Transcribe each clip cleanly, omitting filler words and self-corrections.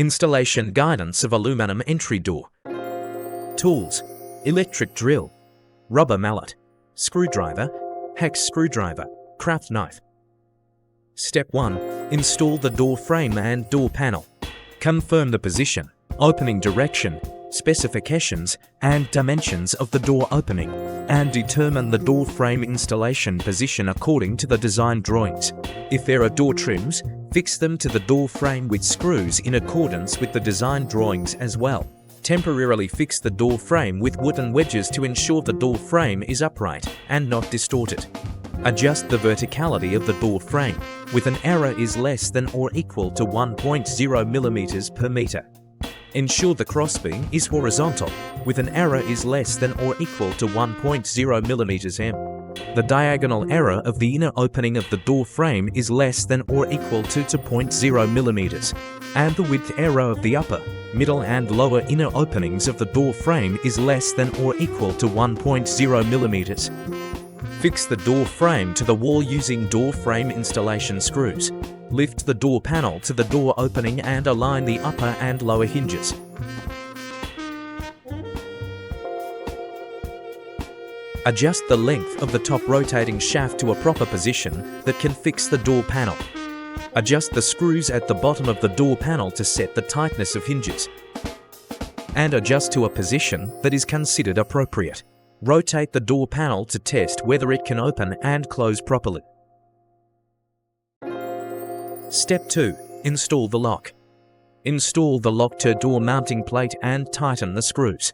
Installation guidance of aluminum entry door. Tools: electric drill, rubber mallet, screwdriver, hex screwdriver, craft knife. Step 1. Install the door frame and door panel. Confirm the position, opening direction, specifications, and dimensions of the door opening, and determine the door frame installation position according to the design drawings. If there are door trims, fix them to the door frame with screws in accordance with the design drawings as well. Temporarily fix the door frame with wooden wedges to ensure the door frame is upright and not distorted. Adjust the verticality of the door frame with an error is less than or equal to 1.0 mm per meter. Ensure the crossbeam is horizontal with an error is less than or equal to 1.0 mm. The diagonal error of the inner opening of the door frame is less than or equal to 0.0 mm, and the width error of the upper, middle and lower inner openings of the door frame is less than or equal to 1.0 mm. Fix the door frame to the wall using door frame installation screws. Lift the door panel to the door opening and align the upper and lower hinges. Adjust the length of the top rotating shaft to a proper position that can fix the door panel. Adjust the screws at the bottom of the door panel to set the tightness of hinges. And adjust to a position that is considered appropriate. Rotate the door panel to test whether it can open and close properly. Step 2. Install the lock. Install the lock to door mounting plate and tighten the screws.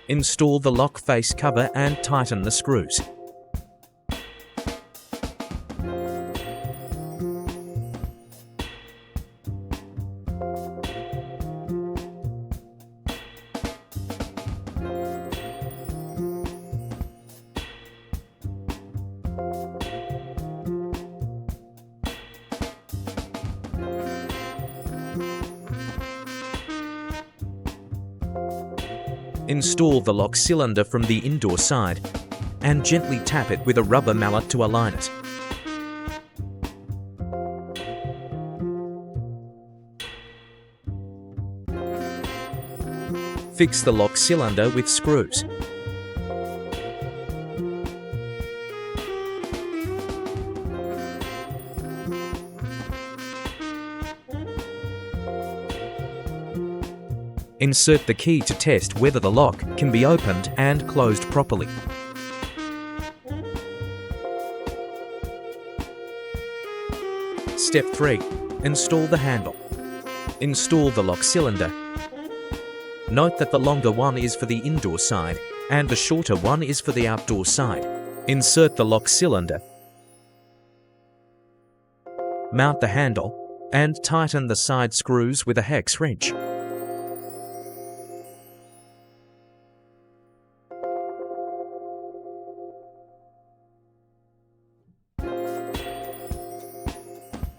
Install the lock face cover and tighten the screws. Install the lock cylinder from the indoor side and gently tap it with a rubber mallet to align it. Fix the lock cylinder with screws. Insert the key to test whether the lock can be opened and closed properly. Step 3. Install the handle. Install the lock cylinder. Note that the longer one is for the indoor side and the shorter one is for the outdoor side. Insert the lock cylinder. Mount the handle and tighten the side screws with a hex wrench.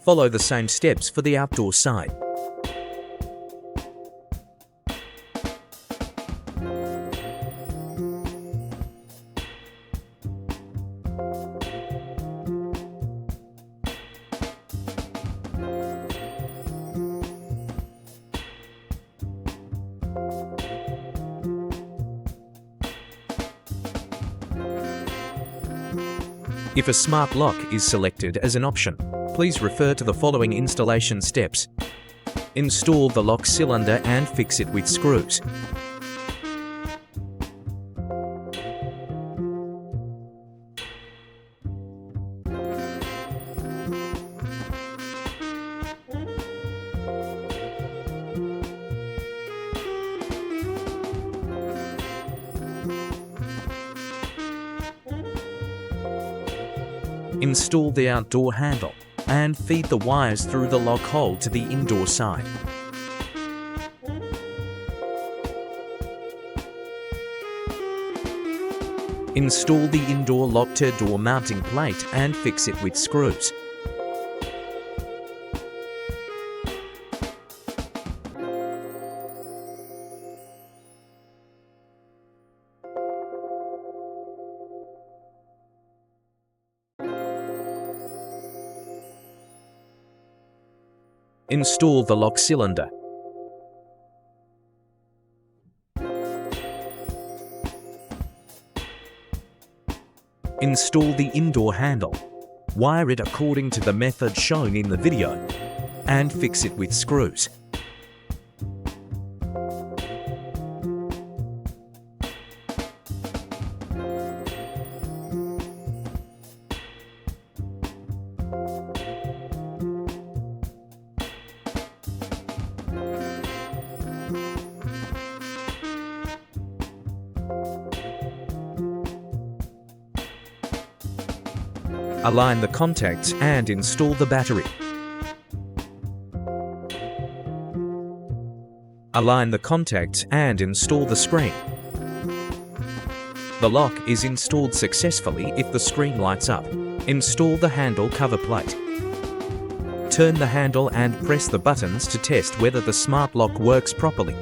Follow the same steps for the outdoor side. If a smart lock is selected as an option, please refer to the following installation steps. Install the lock cylinder and fix it with screws. Install the outdoor handle and feed the wires through the lock hole to the indoor side. Install the indoor lock-to-door mounting plate and fix it with screws. Install the lock cylinder. Install the indoor handle. Wire it according to the method shown in the video and fix it with screws. Align the contacts and install the battery. Align the contacts and install the screen. The lock is installed successfully if the screen lights up. Install the handle cover plate. Turn the handle and press the buttons to test whether the smart lock works properly.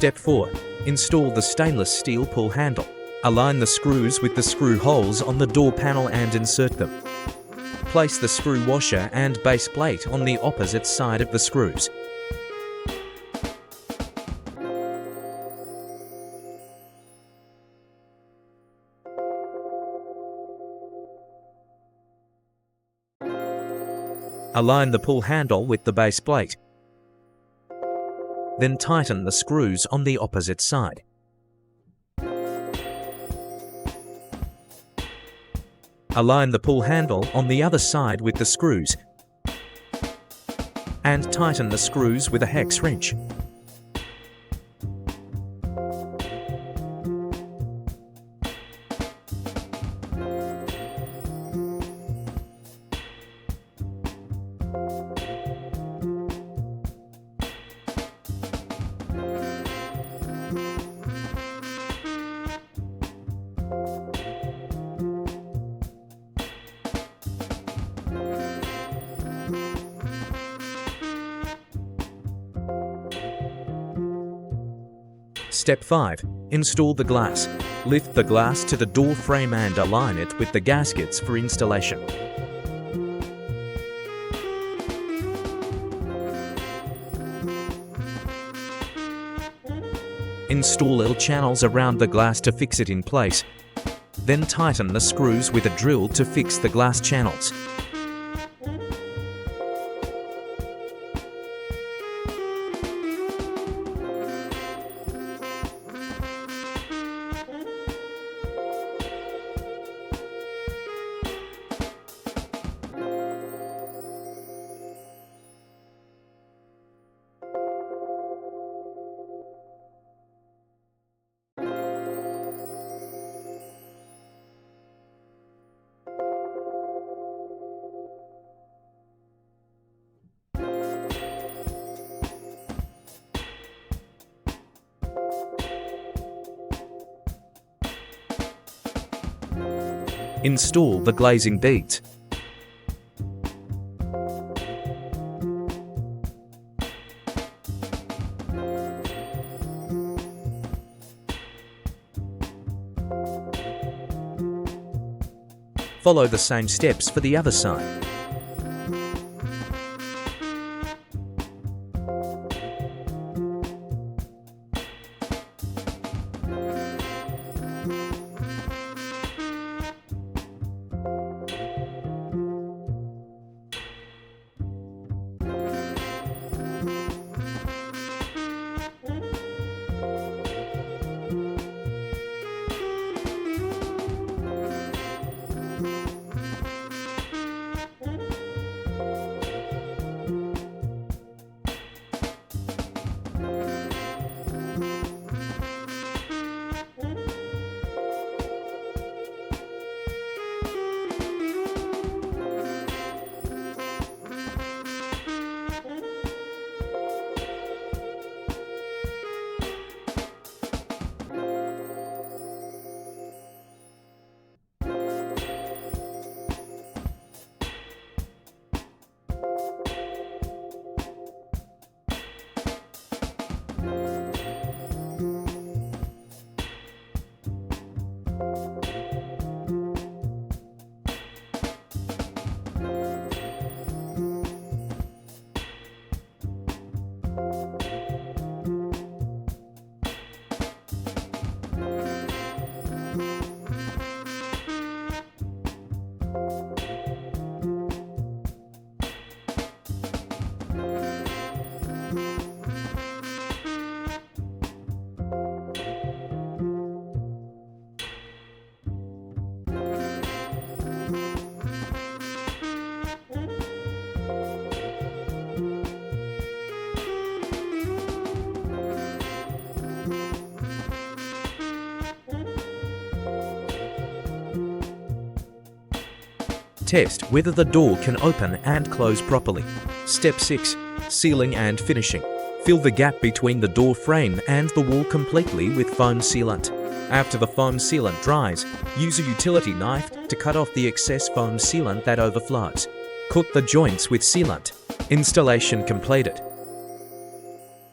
Step 4. Install the stainless steel pull handle. Align the screws with the screw holes on the door panel and insert them. Place the screw washer and base plate on the opposite side of the screws. Align the pull handle with the base plate. Then tighten the screws on the opposite side. Align the pull handle on the other side with the screws and tighten the screws with a hex wrench. Step 5. Install the glass. Lift the glass to the door frame and align it with the gaskets for installation. Install L channels around the glass to fix it in place. Then tighten the screws with a drill to fix the glass channels. Install the glazing beads. Follow the same steps for the other side. Test whether the door can open and close properly. Step 6. Sealing and finishing. Fill the gap between the door frame and the wall completely with foam sealant. After the foam sealant dries, use a utility knife to cut off the excess foam sealant that overflows. Coat the joints with sealant. Installation completed.